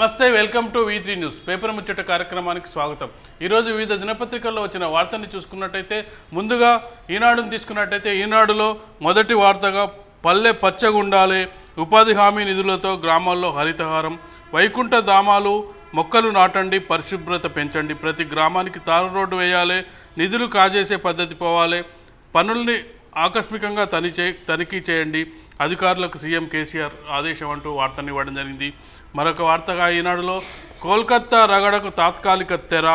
నమస్తే welcome to V3 news paper ముచ్చట కార్యక్రమానికి స్వాగతం। ఈ రోజు వివిధ దినపత్రికల్లో వచ్చిన వార్తల్ని చూసుకున్నట్లయితే ముందుగా ఈనాడుని తీసుకున్నట్లయితే ఈనాడులో మొదటి వార్తగా పల్లె పచ్చగుండాలే ఉపాధి హామీ నిధులతో గ్రామాల్లో హరితహారం వైకుంఠ ధామాలు మొక్కలు నాటండి పరిశుభ్రత పెంచండి ప్రతి గ్రామానికి తారు రోడ్డు వేయాలి నిధులు కాజేసే పద్ధతి పోవాలి పనుల్ని ఆకస్మికంగా తనిఖీ చేయండి అధికారులకు సీఎం కేసీఆర్ ఆదేశం అంటూ వార్తని ఇవ్వడం జరిగింది। మరొక వార్తగా ఈనాడులో కోల్కతా రగడకు తాత్కాలిక తెర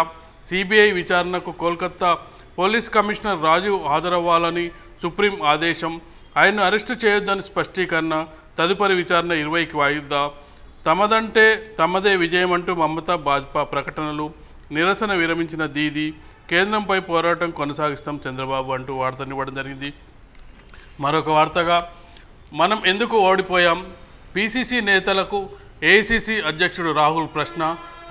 సిబిఐ విచారణకు కోల్కతా పోలీస్ కమిషనర్ రాజీవ్ హాజరవ్వాలని సుప్రీం ఆదేశం ఆయన్ను అరెస్టు చేయొద్దని స్పష్టీకరణ తదుపరి విచారణ 20కి వాయిదా తమదంటే తమదే విజయం అంటూ మమతా భాజపా ప్రకటనలు నిరసన విరమించిన దీదీ కేంద్రంపై పోరాటం కొనసాగిస్తాం చంద్రబాబు అంటూ వార్తని ఇవ్వడం జరిగింది। మరొక వార్తగా మనం ఎందుకు ఓడిపోయాం పిసిసి నేతలకు ఏఐసిసి అధ్యక్షుడు రాహుల్ ప్రశ్న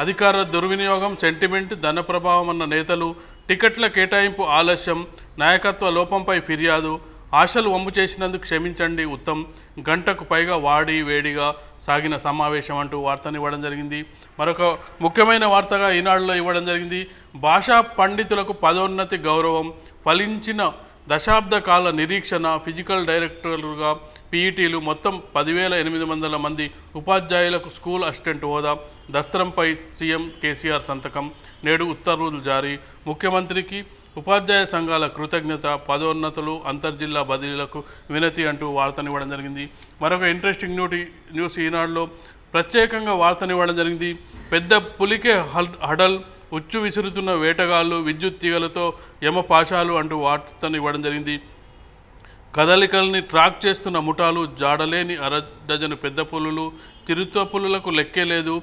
అధికార దుర్వినియోగం సెంటిమెంట్ ధన ప్రభావం అన్న నేతలు టికెట్ల కేటాయింపు ఆలస్యం నాయకత్వ లోపంపై ఫిర్యాదు ఆశలు వమ్ము చేసినందుకు క్షమించండి ఉత్తమ్ గంటకు పైగా వాడి వేడిగా సాగిన సమావేశం అంటూ వార్తని ఇవ్వడం జరిగింది। మరొక ముఖ్యమైన వార్తగా ఈనాడులో ఇవ్వడం జరిగింది భాషా పండితులకు పదోన్నతి గౌరవం ఫలించిన దశాబ్ద కాల నిరీక్షణ ఫిజికల్ డైరెక్టర్లుగా పీఈటీలు మొత్తం 10,800 మంది ఉపాధ్యాయులకు స్కూల్ అసిస్టెంట్ హోదా దస్త్రంపై సీఎం కేసీఆర్ సంతకం నేడు ఉత్తర్వులు జారీ ముఖ్యమంత్రికి ఉపాధ్యాయ సంఘాల కృతజ్ఞత పదోన్నతులు అంతర్జిల్లా బదిలీలకు వినతి అంటూ వార్తనివ్వడం జరిగింది। మరొక ఇంట్రెస్టింగ్ న్యూస్ ఈనాడులో ప్రత్యేకంగా వార్తనివ్వడం జరిగింది పెద్ద పులికే హడల్ ఉచ్చు విసురుతున్న వేటగాళ్ళు విద్యుత్ తీగలతో యమపాశాలు అంటూ వార్తనివ్వడం జరిగింది। కదలికల్ని ట్రాక్ చేస్తున్న ముఠాలు జాడలేని డజను పెద్ద పులులు చిరుత పులులకు లెక్కే లేదు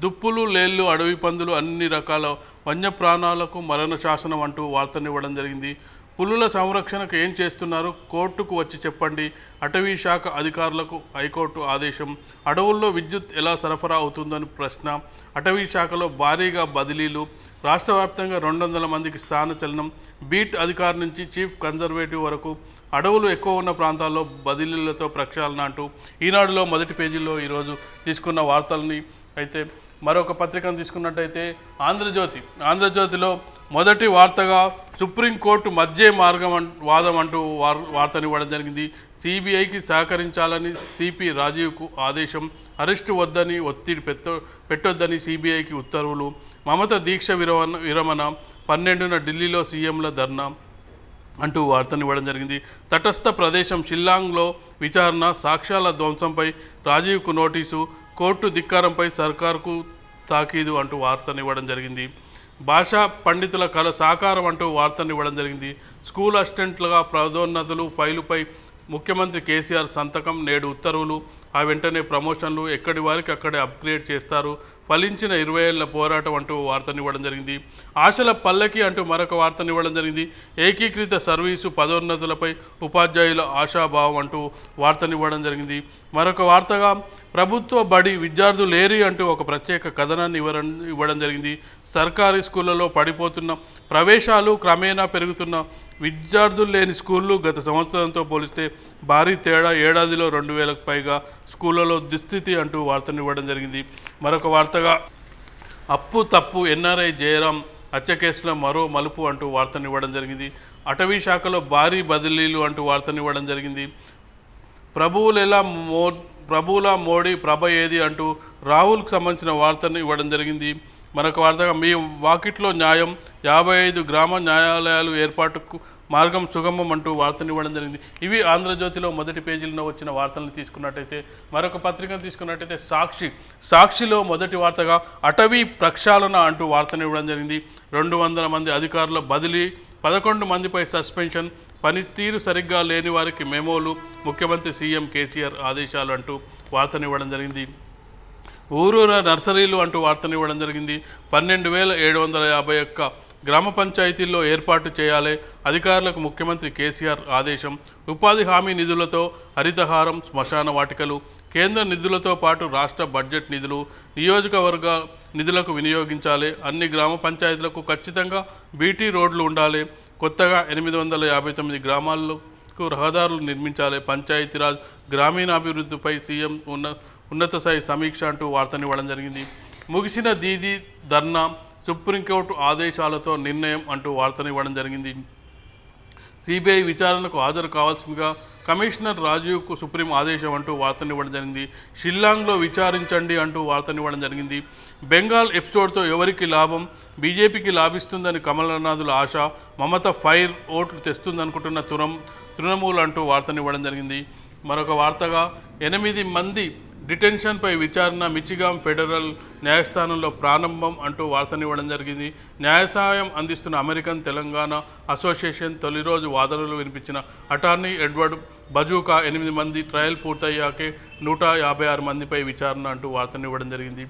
దుప్పులు లేళ్ళు అడవి పందులు అన్ని రకాల వన్యప్రాణాలకు మరణ శాసనం అంటూ వార్తనివ్వడం జరిగింది। పులుల సంరక్షణకు ఏం చేస్తున్నారు కోర్టుకు వచ్చి చెప్పండి అటవీ శాఖ అధికారులకు హైకోర్టు ఆదేశం అడవుల్లో విద్యుత్ ఎలా సరఫరా అవుతుందని ప్రశ్న అటవీ శాఖలో భారీగా బదిలీలు రాష్ట్ర వ్యాప్తంగా 200 మందికి స్థానచలనం బీట్ అధికారి నుంచి చీఫ్ కన్జర్వేటివ్ వరకు అడవులు ఎక్కువ ఉన్న ప్రాంతాల్లో బదిలీలతో ప్రక్షాళన అంటూ ఈనాడులో మొదటి పేజీలో ఈరోజు తీసుకున్న వార్తల్ని అయితే మరొక పత్రికను తీసుకున్నట్టయితే ఆంధ్రజ్యోతిలో మొదటి వార్తగా సుప్రీంకోర్టు మధ్య మార్గం వాదం అంటూ వార్తనివ్వడం జరిగింది సిబిఐకి సహకరించాలని సిపి రాజీవ్కు ఆదేశం అరెస్టు వద్దని ఒత్తిడి పెట్టొద్దని సిబిఐకి ఉత్తర్వులు మమత దీక్ష విరమణ 12న ఢిల్లీలో సీఎంల ధర్నా అంటూ వార్తనివ్వడం జరిగింది। తటస్థ ప్రదేశం షిల్లాంగ్లో విచారణ సాక్ష్యాల ధ్వంసంపై రాజీవ్కు నోటీసు కోర్టు ధిక్కారంపై సర్కార్కు తాకీదు అంటూ వార్తనివ్వడం జరిగింది। భాషా పండితుల కళ సాకారం అంటూ వార్తనివ్వడం జరిగింది। స్కూల్ అసిస్టెంట్లుగా పదోన్నతులు ఫైలుపై ముఖ్యమంత్రి కేసీఆర్ సంతకం నేడు ఉత్తర్వులు ఆ వెంటనే ప్రమోషన్లు ఎక్కడి వారికి అక్కడే అప్గ్రేడ్ చేస్తారు ఫలించిన 20 ఏళ్ల పోరాటం అంటూ వార్తనివ్వడం జరిగింది। ఆశల పల్లకి అంటూ మరొక వార్తనివ్వడం జరిగింది ఏకీకృత సర్వీసు పదోన్నతులపై ఉపాధ్యాయుల ఆశాభావం అంటూ వార్తనివ్వడం జరిగింది। మరొక వార్తగా ప్రభుత్వ బడి విద్యార్థులు లేరి అంటూ ఒక ప్రత్యేక కథనాన్ని ఇవ్వడం జరిగింది। సర్కారీ స్కూళ్ళలో పడిపోతున్న ప్రవేశాలు క్రమేణా పెరుగుతున్న విద్యార్థులు లేని స్కూళ్ళు గత సంవత్సరంతో పోలిస్తే భారీ తేడా ఏడాదిలో 2,000కు పైగా స్కూళ్ళలో దుస్థితి అంటూ వార్తనివ్వడం జరిగింది। మరొక వార్తగా అప్పు తప్పు ఎన్ఆర్ఐ జయరాం హత్య కేసులో మరో మలుపు అంటూ వార్తనివ్వడం జరిగింది। అటవీ శాఖలో భారీ బదిలీలు అంటూ వార్తనివ్వడం జరిగింది। ప్రభువుల మోడీ ప్రభ ఏది అంటూ రాహుల్కు సంబంధించిన వార్తను ఇవ్వడం జరిగింది। మరొక వార్తగా మీ వాకిట్లో న్యాయం 55 గ్రామ న్యాయాలయాలు ఏర్పాటుకు మార్గం సుగమం అంటూ వార్తనివ్వడం జరిగింది। ఇవి ఆంధ్రజ్యోతిలో మొదటి పేజీలో వచ్చిన వార్తలను తీసుకున్నట్టయితే మరొక పత్రికను తీసుకున్నట్టయితే సాక్షిలో మొదటి వార్తగా అటవీ ప్రక్షాళన అంటూ వార్తనివ్వడం జరిగింది। 200 మంది అధికారుల బదిలీ 11 మందిపై సస్పెన్షన్ పనితీరు సరిగ్గా లేని వారికి మెమోలు ముఖ్యమంత్రి సీఎం కేసీఆర్ ఆదేశాలు అంటూ వార్తనివ్వడం జరిగింది। ఊరూర నర్సరీలు అంటూ వార్తనివ్వడం జరిగింది। 12,751 గ్రామ పంచాయతీల్లో ఏర్పాటు చేయాలి అధికారులకు ముఖ్యమంత్రి కేసీఆర్ ఆదేశం ఉపాధి హామీ నిధులతో హరితహారం శ్మశాన వాటికలు కేంద్ర నిధులతో పాటు రాష్ట్ర బడ్జెట్ నిధులు నియోజకవర్గ నిధులకు వినియోగించాలి అన్ని గ్రామ పంచాయతీలకు ఖచ్చితంగా బీటీ రోడ్లు ఉండాలి కొత్తగా 859 గ్రామాలకు రహదారులు నిర్మించాలి పంచాయతీరాజ్ గ్రామీణాభివృద్ధిపై సీఎం ఉన్నత స్థాయి సమీక్ష అంటూ వార్తనివ్వడం జరిగింది। ముగిసిన దీదీ ధర్నా, సుప్రీంకోర్టు ఆదేశాలతో నిర్ణయం అంటూ వార్తనివ్వడం జరిగింది. సిబిఐ విచారణకు హాజరు కావాల్సిందిగా కమిషనర్ రాజీవ్కు సుప్రీం ఆదేశం అంటూ వార్తనివ్వడం జరిగింది. షిల్లాంగ్లో విచారించండి అంటూ వార్తనివ్వడం జరిగింది. బెంగాల్ ఎపిసోడ్తో ఎవరికి లాభం? బీజేపీకి లాభిస్తుందని కమలనాథుల ఆశ, మమత ఫైర్ ఓట్లు తెస్తుందనుకుంటున్న తృణమూల్ అంటూ వార్తనివ్వడం జరిగింది. మరొక వార్తగా 8 మంది డిటెన్షన్పై విచారణ, మిచిగాన్ ఫెడరల్ న్యాయస్థానంలో ప్రారంభం అంటూ వార్తనివ్వడం జరిగింది. న్యాయ సహాయం అందిస్తున్న అమెరికన్ తెలంగాణ అసోసియేషన్ తొలి రోజు వాదనలు వినిపించిన అటార్నీ ఎడ్వర్డ్ బజూకా 8 మంది ట్రయల్ పూర్తయ్యాకే 156 మందిపై విచారణ అంటూ వార్తనివ్వడం జరిగింది.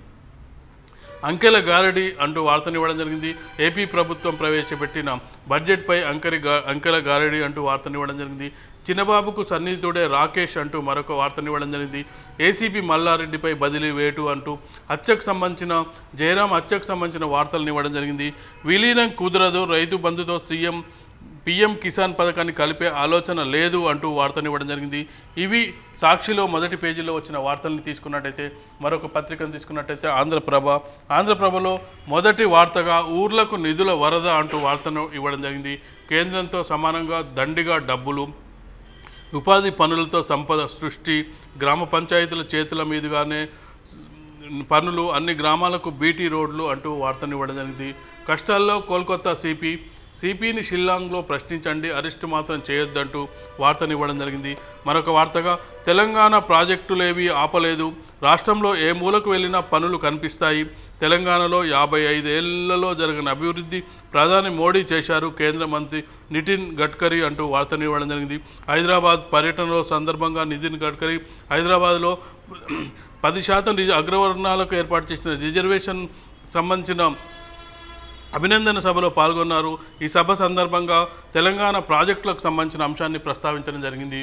అంకెల గారడి అంటూ వార్తనివ్వడం జరిగింది. ఏపీ ప్రభుత్వం ప్రవేశపెట్టిన బడ్జెట్పై అంకెల గారడి అంటూ వార్తనివ్వడం జరిగింది. చిన్నబాబుకు సన్నిహితుడే రాకేష్ అంటూ మరొక వార్తనివ్వడం జరిగింది. ఏసీపీ మల్లారెడ్డిపై బదిలీ వేటు అంటూ జయరాం హత్యకు సంబంధించిన వార్తలను ఇవ్వడం జరిగింది. విలీనం కుదరదు, రైతు బంధుతో పీఎం కిసాన్ పథకాన్ని కలిపే ఆలోచన లేదు అంటూ వార్తనివ్వడం జరిగింది. ఇవి సాక్షిలో మొదటి పేజీలో వచ్చిన వార్తల్ని తీసుకున్నట్టయితే, మరొక పత్రికను తీసుకున్నట్టయితే ఆంధ్రప్రభలో మొదటి వార్తగా ఊర్లకు నిధుల వరద అంటూ వార్తను ఇవ్వడం జరిగింది. కేంద్రంతో సమానంగా దండిగా డబ్బులు, ఉపాధి పనులతో సంపద సృష్టి, గ్రామ పంచాయతీల చేతుల మీదుగానే పనులు, అన్ని గ్రామాలకు బీటీ రోడ్లు అంటూ వార్తనివ్వడం జరిగింది. కష్టాల్లో కోల్కతా సిపిని షిల్లాంగ్లో ప్రశ్నించండి, అరెస్టు మాత్రం చేయొద్దంటూ వార్తనివ్వడం జరిగింది. మరొక వార్తగా తెలంగాణ ప్రాజెక్టులేవి ఆపలేదు, రాష్ట్రంలో ఏ మూలకు వెళ్ళినా పనులు కనిపిస్తాయి, తెలంగాణలో 55 ఏళ్లలో జరిగిన అభివృద్ధి ప్రధాని మోడీ చేశారు, కేంద్ర మంత్రి నితిన్ గడ్కరీ అంటూ వార్తనివ్వడం జరిగింది. హైదరాబాద్ పర్యటనలో సందర్భంగా నితిన్ గడ్కరీ హైదరాబాద్లో 10% అగ్రవర్ణాలకు ఏర్పాటు చేసిన రిజర్వేషన్ సంబంధించిన అభినందన సభలో పాల్గొన్నారు. ఈ సభ సందర్భంగా తెలంగాణ ప్రాజెక్టులకు సంబంధించిన అంశాన్ని ప్రస్తావించడం జరిగింది.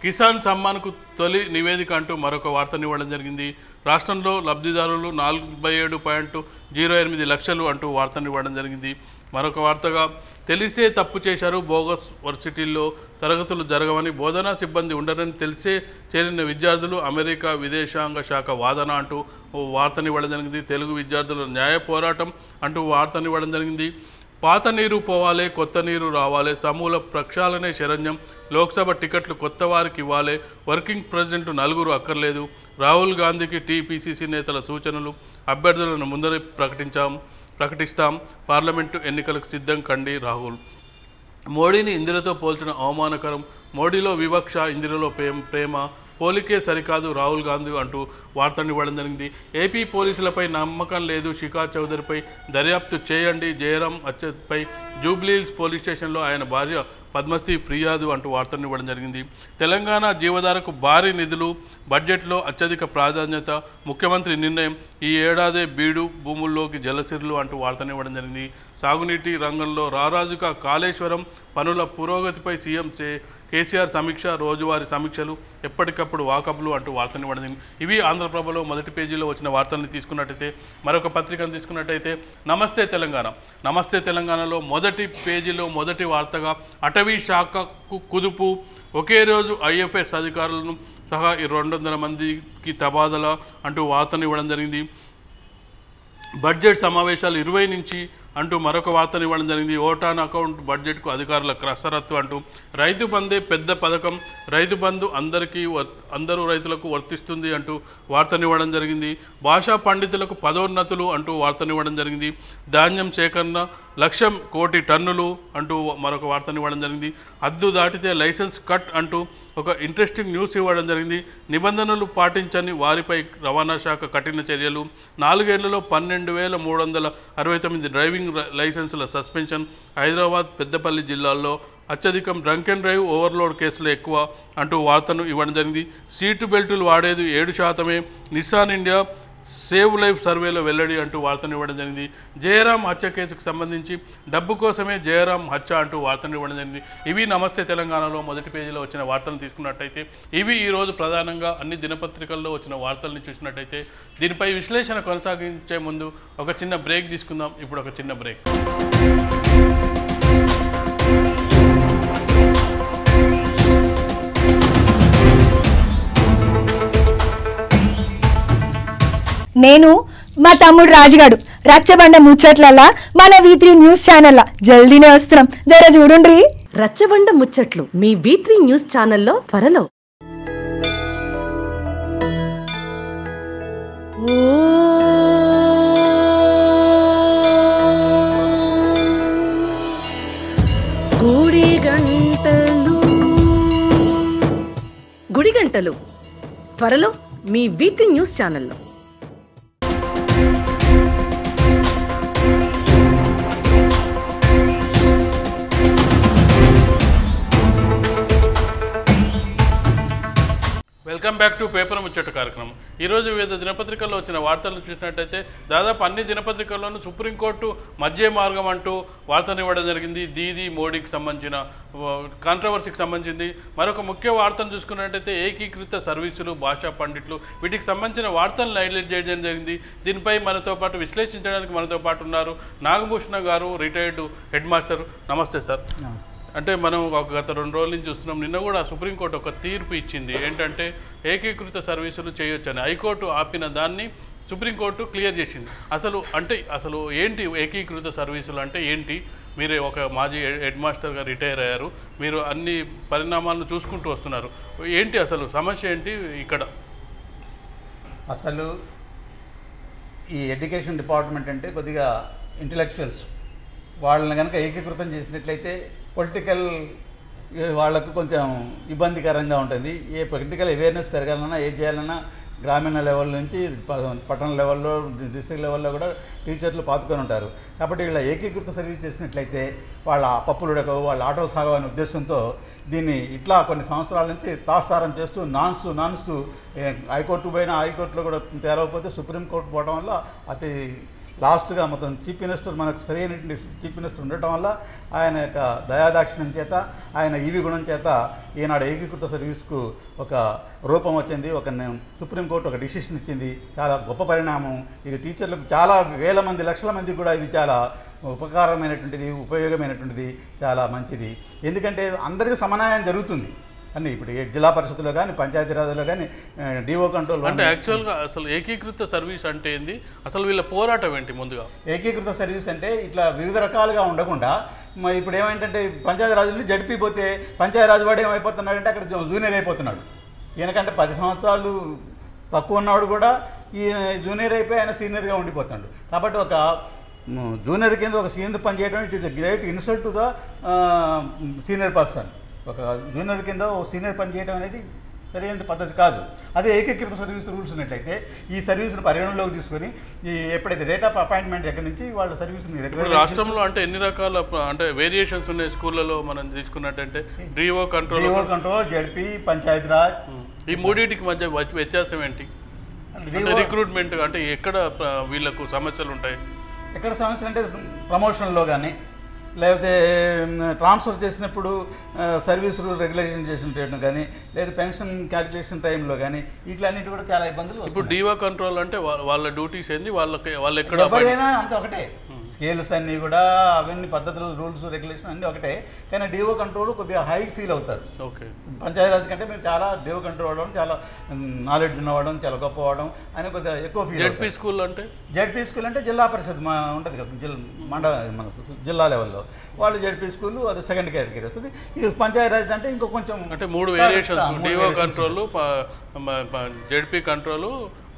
కిసాన్ సమ్మాన్కు తొలి నివేదిక అంటూ మరొక వార్తనివ్వడం జరిగింది. రాష్ట్రంలో లబ్ధిదారులు 47.08 లక్షలు అంటూ వార్తనివ్వడం జరిగింది. మరొక వార్తగా తెలిసే తప్పు చేశారు, బోగస్ వర్సిటీల్లో తరగతులు జరగవని, బోధనా సిబ్బంది ఉండరని తెలిసే చేరిన విద్యార్థులు, అమెరికా విదేశాంగ శాఖ వాదన అంటూ వార్తనివ్వడం జరిగింది. తెలుగు విద్యార్థుల న్యాయ పోరాటం అంటూ వార్తనివ్వడం జరిగింది. పాత నీరు పోవాలే, కొత్త నీరు రావాలే, సమూల ప్రక్షాళనే శరణ్యం, లోక్సభ టికెట్లు కొత్త వారికి ఇవ్వాలే, వర్కింగ్ ప్రెసిడెంట్ 4 అక్కర్లేదు, రాహుల్ గాంధీకి టీపీసీసీ నేతల సూచనలు, అభ్యర్థులను ముందరే ప్రకటిస్తాం, పార్లమెంటు ఎన్నికలకు సిద్ధం కండి రాహుల్. మోడీని ఇందిరతో పోల్చడం అవమానకరం, మోడీలో వివక్ష, ఇందిరలో ప్రేమ, పోలికే సరికాదు రాహుల్ గాంధీ అంటూ వార్తనివ్వడం జరిగింది. ఏపీ పోలీసులపై నమ్మకం లేదు, శిఖా చౌదరిపై దర్యాప్తు చేయండి, జయరాం హత్యపై జూబ్లీహిల్స్ పోలీస్ స్టేషన్లో ఆయన భార్య పద్మశ్రీ ఫిర్యాదు అంటూ వార్తనివ్వడం జరిగింది. తెలంగాణ జీవధారకు భారీ నిధులు, బడ్జెట్లో అత్యధిక ప్రాధాన్యత, ముఖ్యమంత్రి నిర్ణయం, ఈ ఏడాదే బీడు భూముల్లోకి జలసిర్లు అంటూ వార్తనివ్వడం జరిగింది. సాగునీటి రంగంలో రారాజుగా కాళేశ్వరం పనుల పురోగతిపై సీఎం కేసీఆర్ సమీక్ష, రోజువారీ సమీక్షలు, ఎప్పటికప్పుడు వాకబ్లు అంటూ వార్తనివ్వడం జరిగింది. ఇవి ఆంధ్రప్రభలో మొదటి పేజీలో వచ్చిన వార్తలను తీసుకున్నట్టయితే, మరొక పత్రికను తీసుకున్నట్టయితే నమస్తే తెలంగాణలో మొదటి పేజీలో మొదటి వార్తగా అటవీ శాఖకు కుదుపు, ఒకే రోజు ఐఎఫ్ఎస్ అధికారులను సహా 200 మందికి తబాదల అంటూ వార్తనివ్వడం జరిగింది. బడ్జెట్ సమావేశాలు 20 నుంచి అంటూ మరొక వార్తనివ్వడం జరిగింది. ఓటాన్ అకౌంట్ బడ్జెట్కు అధికారుల కసరత్తు అంటూ, రైతు బందే పెద్ద పథకం, రైతు బంధు అందరూ రైతులకు వర్తిస్తుంది అంటూ వార్తనివ్వడం జరిగింది. భాషా పండితులకు పదోన్నతులు అంటూ వార్తనివ్వడం జరిగింది. ధాన్యం సేకరణ 1,00,000 కోటి టన్నులు అంటూ మరొక వార్తనివ్వడం జరిగింది. హద్దు దాటితే లైసెన్స్ కట్ అంటూ ఒక ఇంట్రెస్టింగ్ న్యూస్ ఇవ్వడం జరిగింది. నిబంధనలు పాటించని వారిపై రవాణా శాఖ కఠిన చర్యలు, 4 ఏళ్లలో 12,369 డ్రైవింగ్ లైసెన్సుల సస్పెన్షన్, హైదరాబాద్ పెద్దపల్లి జిల్లాల్లో అత్యధికం డ్రంక్ అండ్ డ్రైవ్ ఓవర్లోడ్ కేసులు ఎక్కువ అంటూ వార్తను ఇవ్వడం జరిగింది. సీటు బెల్టులు వాడేది 7%, నిస్సాన్ ఇండియా సేవ్ లైఫ్ సర్వేలో వెల్లడి అంటూ వార్తనివ్వడం జరిగింది. జయరాం హత్య కేసుకు సంబంధించి డబ్బు కోసమే జయరాం హత్య అంటూ వార్తనివ్వడం జరిగింది. ఇవి నమస్తే తెలంగాణలో మొదటి పేజీలో వచ్చిన వార్తలను తీసుకున్నట్టయితే, ఇవి ఈరోజు ప్రధానంగా అన్ని దినపత్రికల్లో వచ్చిన వార్తలను చూసినట్టయితే, దీనిపై విశ్లేషణ కొనసాగించే ముందు ఒక చిన్న బ్రేక్ తీసుకుందాం. ఇప్పుడు ఒక చిన్న బ్రేక్. నేను మా తమ్ముడు రాజుగాడు రచ్చబండ ముచ్చట్లల్లా మన V3 న్యూస్ ఛానల్ జల్దీనే వస్తున్నాం, జర చూడుండ్రి. రచ్చబండ ముచ్చట్లు మీ V3 న్యూస్ ఛానల్లో త్వరలో. గుడి గంటలు త్వరలో మీ V3 న్యూస్ ఛానల్లో. వెల్కమ్ బ్యాక్ టు పేపర్ ముచ్చట కార్యక్రమం. ఈరోజు వివిధ దినపత్రికల్లో వచ్చిన వార్తలను చూసినట్టయితే దాదాపు అన్ని దినపత్రికల్లోనూ సుప్రీంకోర్టు మధ్య మార్గం అంటూ వార్తను ఇవ్వడం జరిగింది. దీదీ మోడీకి సంబంధించిన కాంట్రవర్సీకి సంబంధించింది. మరొక ముఖ్య వార్తను చూసుకున్నట్టయితే ఏకీకృత సర్వీసులు, భాషా పండిట్లు, వీటికి సంబంధించిన వార్తలను హైలైట్ చేయడం జరిగింది. దీనిపై మనతో పాటు విశ్లేషించడానికి మనతో పాటు ఉన్నారు నాగభూషణ గారు, రిటైర్డ్ హెడ్ మాస్టర్. నమస్తే సార్. అంటే మనం గత 2 రోజుల నుంచి చూస్తున్నాం. నిన్న కూడా సుప్రీంకోర్టు ఒక తీర్పు ఇచ్చింది. ఏంటంటే ఏకీకృత సర్వీసులు చేయొచ్చని హైకోర్టు ఆపిన దాన్ని సుప్రీంకోర్టు క్లియర్ చేసింది. అసలు ఏంటి ఏకీకృత సర్వీసులు అంటే ఏంటి? మీరే ఒక మాజీ హెడ్ మాస్టర్గా రిటైర్ అయ్యారు, మీరు అన్ని పరిణామాలను చూసుకుంటూ వస్తున్నారు. ఏంటి అసలు సమస్య ఏంటి ఇక్కడ? అసలు ఈ ఎడ్యుకేషన్ డిపార్ట్మెంట్ అంటే కొద్దిగా ఇంటలెక్చువల్స్ వాళ్ళని కనుక ఏకీకృతం చేసినట్లయితే పొలిటికల్ వాళ్ళకు కొంచెం ఇబ్బందికరంగా ఉంటుంది. ఏ పొలిటికల్ అవేర్నెస్ పెరగాలన్నా, ఏం చేయాలన్నా గ్రామీణ లెవెల్ నుంచి పట్టణ లెవెల్లో, డిస్ట్రిక్ట్ లెవెల్లో కూడా టీచర్లు పాతుకొని ఉంటారు. కాబట్టి వీళ్ళ ఏకీకృత సర్వీస్ చేసినట్లయితే వాళ్ళ పప్పులు ఉడకవు, వాళ్ళ ఆటోలు సాగవు అనే ఉద్దేశంతో దీన్ని ఇట్లా కొన్ని సంవత్సరాల నుంచి తాత్సారం చేస్తూ నాన్స్తూ హైకోర్టు పోయినా హైకోర్టులో కూడా తేలకపోతే సుప్రీంకోర్టు పోవడం వల్ల అతి లాస్ట్గా మొత్తం చీఫ్ మినిస్టర్, మనకు సరైనటువంటి చీఫ్ మినిస్టర్ ఉండటం వల్ల ఆయన యొక్క దయాదాక్షిణ్యం చేత, ఆయన ఈవి గుణం చేత ఈనాడు ఏకీకృత సర్వీస్కు ఒక రూపం వచ్చింది. సుప్రీంకోర్టు ఒక డిసిషన్ ఇచ్చింది. చాలా గొప్ప పరిణామం ఇది. టీచర్లకు చాలా వేల మంది, లక్షల మందికి కూడా ఇది చాలా ఉపకారమైనటువంటిది, ఉపయోగమైనటువంటిది, చాలా మంచిది. ఎందుకంటే అందరికీ సమన్వయం జరుగుతుంది అన్నీ. ఇప్పుడు జిల్లా పరిషత్తులో కానీ, పంచాయతీరాజ్లో కానీ, డిఓ కంట్రోల్ అంటే యాక్చువల్గా అసలు ఏకీకృత సర్వీస్ అంటే ఏంది? అసలు వీళ్ళ పోరాటం ఏంటి? ముందుగా ఏకీకృత సర్వీస్ అంటే ఇట్లా వివిధ రకాలుగా ఉండకుండా ఇప్పుడు ఏమైందంటే పంచాయతీరాజ్ నుండి జడిపి పోతే పంచాయతీరాజ్ వాడు ఏమైపోతున్నాడంటే అక్కడ జూనియర్ అయిపోతున్నాడు. ఈయనకంటే 10 సంవత్సరాలు తక్కువ ఉన్నాడు కూడా ఈ జూనియర్ అయిపోయి ఆయన సీనియర్గా ఉండిపోతున్నాడు. కాబట్టి ఒక జూనియర్ కింద ఒక సీనియర్ పని చేయడం it is the great insult to the senior person. ఒక జూనియర్ కింద ఓ సీనియర్ పని చేయడం అనేది సరైన పద్ధతి కాదు. అదే ఏకీకృత సర్వీస్ రూల్స్ ఉన్నట్లయితే ఈ సర్వీసును పరిగణలోకి తీసుకొని ఎప్పుడైతే రేట్ ఆఫ్ అపాయింట్మెంట్ దగ్గర నుంచి వాళ్ళ సర్వీస్ని రాష్ట్రంలో అంటే ఎన్ని రకాల అంటే వేరియేషన్స్ ఉన్నాయి స్కూళ్ళలో మనం తీసుకున్నట్టంటే డిఓ కంట్రోల్, జడ్పీ, పంచాయతీరాజ్, ఈ మూడింటికి మధ్య వ్యత్యాసం ఏంటి? రిక్రూట్మెంట్ అంటే ఎక్కడ వీళ్ళకు సమస్యలు ఉంటాయి? ఎక్కడ సమస్యలు అంటే ప్రమోషన్లో కానీ, లేకపోతే ట్రాన్స్ఫర్ చేసినప్పుడు సర్వీస్ రూల్ రెగ్యులేషన్ చేసిన కానీ, లేదా పెన్షన్ క్యాల్కులేషన్ టైంలో కానీ ఇట్లన్నిటి కూడా చాలా ఇబ్బందులు. ఇప్పుడు డిఓ కంట్రోల్ అంటే వాళ్ళ డ్యూటీస్ ఏంది? వాళ్ళు ఎక్కడ ఎవరైనా అంత ఒకటే, స్కేల్స్ అన్నీ కూడా అవన్నీ పద్ధతులు, రూల్స్, రెగ్యులేషన్ అన్నీ ఒకటే. కానీ డిఓ కంట్రోల్ కొద్దిగా హై ఫీల్ అవుతారు. ఓకే, పంచాయతీరాజ్ కంటే మేము చాలా డిఓ కంట్రోల్ అవ్వడం, చాలా నాలెడ్జ్ ఉన్నవాడడం, చాలా గొప్ప అవ్వడం అని కొద్దిగా ఎక్కువ ఫీల్. జడ్పీ స్కూల్ అంటే జిల్లా పరిషత్ ఉంటుంది కదా, మన జిల్లా లెవెల్లో వాళ్ళు జడ్పీ స్కూల్, అది సెకండ్ కేటగిరీ వస్తుంది. ఇది పంచాయతీరాజ్ అంటే ఇంకో కొంచెం అంటే 3 variations, DO control, ZP control,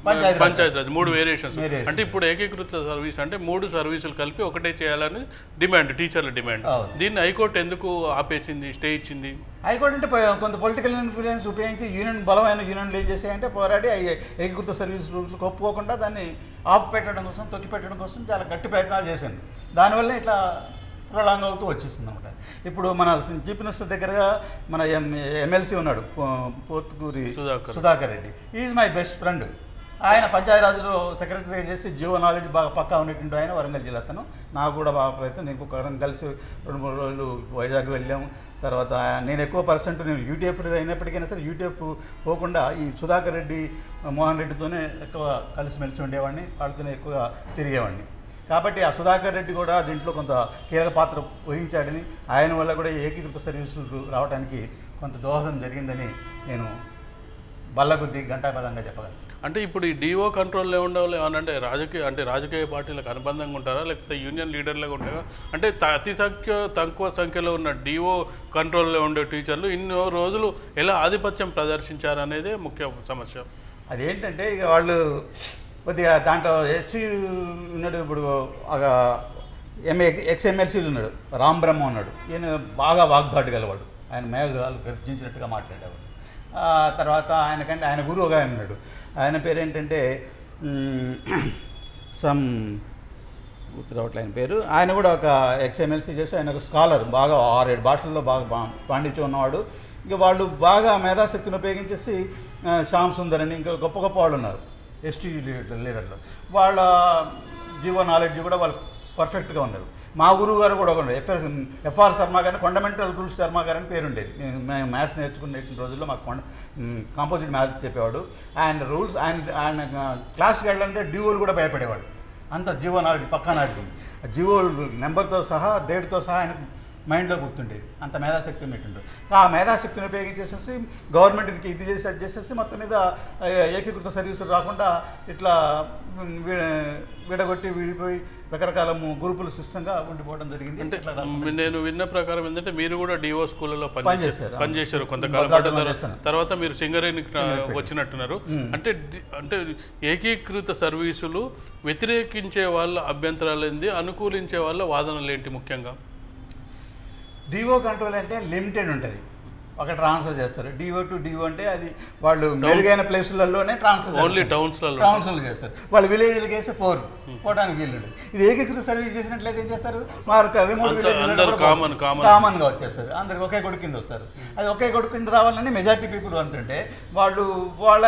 Panchayati Raj 3 variations. అంటే ఇప్పుడు ఏకీకృత సర్వీస్ అంటే 3 సర్వీసులు కలిపి ఒకటే చేయాలని డిమాండ్, టీచర్ల డిమాండ్. దీన్ని హైకోర్టు ఎందుకు ఆపేసింది, స్టే ఇచ్చింది? హైకోర్టు అంటే కొంత పొలిటికల్ ఇన్ఫ్లుయెన్స్ ఉపయోగించి బలమైన యూనియన్లు ఏం చేశాయంటే పోరాడి ఏకీకృత సర్వీస్ రూల్స్ ఒప్పుకోకుండా దాన్ని ఆపు పెట్టడం కోసం, తొక్కి పెట్టడం కోసం చాలా గట్టి ప్రయత్నాలు చేసింది. దానివల్ల ఇట్లా ప్రొలాంగ్ అవుతూ వచ్చేస్తుంది అనమాట. ఇప్పుడు మన చీఫ్ మినిస్టర్ దగ్గరగా మన ఎమ్మెల్సీ ఉన్నాడు Pothkuri Sudhakar Reddy, is my best friend. ఆయన పంచాయతీరాజ్లో సెక్రటరీ చేసి జియో నాలెడ్జ్ బాగా పక్కా ఉన్నటువంటి ఆయన, వరంగల్ జిల్లా అతను. నాకు కూడా బాగా ప్రయత్నం, నేను ఇంకొక కలిసి 2-3 రోజులు వైజాగ్ వెళ్ళాము. తర్వాత నేను ఎక్కువ పర్సెంట్ నేను యూటీఎఫ్ అయినప్పటికైనా సరే యూటీఎఫ్ పోకుండా ఈ సుధాకర్ రెడ్డి, మోహన్ రెడ్డితోనే ఎక్కువ కలిసిమెలిసి ఉండేవాడిని, వాళ్ళతోనే ఎక్కువగా తిరిగేవాడిని. కాబట్టి ఆ సుధాకర్ రెడ్డి కూడా దీంట్లో కొంత కీలక పాత్ర వహించాడని, ఆయన వల్ల కూడా ఏకీకృత సర్వీసులు రావడానికి కొంత దోహదం జరిగిందని నేను బల్లగుద్ది ఘంటాపదంగా చెప్పగలను. అంటే ఇప్పుడు ఈ డిఓ కంట్రోల్లో ఉండేవాళ్ళు ఏమన్నా అంటే రాజకీయ పార్టీలకు అనుబంధంగా ఉంటారా, లేకపోతే యూనియన్ లీడర్లుగా ఉంటారా? అంటే తక్కువ సంఖ్యలో ఉన్న డిఓ కంట్రోల్లో ఉండే టీచర్లు ఇన్నో రోజులు ఎలా ఆధిపత్యం ప్రదర్శించారనేదే ముఖ్య సమస్య. అదేంటంటే ఇక వాళ్ళు కొద్దిగా దాంట్లో ఉన్నాడు. ఇప్పుడు ఎక్స్ఎమ్మెల్సీలు ఉన్నాడు, రామ్ బ్రహ్మ ఉన్నాడు. ఈయన బాగా వాగ్దాటి గలవాడు, ఆయన మేఘాలు గర్జించినట్టుగా మాట్లాడేవాడు. తర్వాత ఆయన గురువు ఒక ఆయన ఉన్నాడు, ఆయన పేరేంటంటే గుర్తురావట్లే ఆయన పేరు. ఆయన కూడా ఒక ఎక్స్ఎమ్మెల్సీ చేసి ఆయన ఒక స్కాలర్, బాగా 6-7 భాషల్లో బాగా పాండిత్యం ఉన్నవాడు. ఇక వాళ్ళు బాగా మేధాశక్తిని ఉపయోగించేసి శ్యామ్ సుందర్ అని ఇంకా గొప్ప గొప్ప వాళ్ళు ఉన్నారు ఎస్టీ లీడర్లు. వాళ్ళ జీవో నాలెడ్జ్ కూడా వాళ్ళు పర్ఫెక్ట్గా ఉన్నారు. మా గురువు గారు కూడా ఉన్నారు, ఎఫ్ఆర్ శర్మ గారిని, ఫండమెంటల్ రూల్స్ శర్మ గారు అని పేరు ఉండేది. మేము మ్యాథ్స్ నేర్చుకునే రోజుల్లో మాకు కాంపోజిట్ మ్యాథ్స్ చెప్పేవాడు. ఆయన రూల్స్ ఆయన క్లాస్కి వెళ్ళాలంటే డిఓలు కూడా భయపడేవాడు. అంత జీవో నాలెడ్జ్ పక్కా నాలెడ్జ్. జీవో నెంబర్తో సహా డేట్తో సహా ఆయన మైండ్లో గుర్తుండేది. అంత మేధాశక్తి పెట్టిండు. ఆ మేధాశక్తిని ఉపయోగించేసేసి గవర్నమెంట్కి ఇది చేసి అది చేసేసి మొత్తం మీద ఏకీకృత సర్వీసులు రాకుండా ఇట్లా విడగొట్టి విడిపోయి రకరకాల గ్రూపుల సిస్టంగా ఉండిపోవడం జరిగింది. అంటే నేను విన్న ప్రకారం ఏంటంటే మీరు కూడా డిఓ స్కూళ్ళలో పనిచేశారు కొంతకాలం, తర్వాత మీరు సింగరేణికి వచ్చినట్టున్నారు. అంటే ఏకీకృత సర్వీసులు వ్యతిరేకించే వాళ్ళ అభ్యంతరాలు ఏంది, అనుకూలించే వాళ్ళ వాదనలు ఏంటి? ముఖ్యంగా డిఓ కంట్రోల్ అంటే లిమిటెడ్ ఉంటుంది, ఒక ట్రాన్స్ఫర్ చేస్తారు. డిఓ టు డిఓ అంటే అది వాళ్ళు మెరుగైన ప్లేసులలోనే ట్రాన్స్ఫర్, ఓన్లీ టౌన్స్లలో చేస్తారు. వాళ్ళు విలేజ్లకి వేస్తే పోవడానికి వీళ్ళు. ఇది ఏకీకృత సర్వీస్ చేసినట్లయితే ఏం చేస్తారు, రిమోట్ కామన్గా వచ్చేస్తారు, అందరికి ఒకే కొడుకు కింద వస్తారు. అది ఒకే కొడుకు కింద రావాలని మెజారిటీ పీపుల్ అంటుంటే వాళ్ళ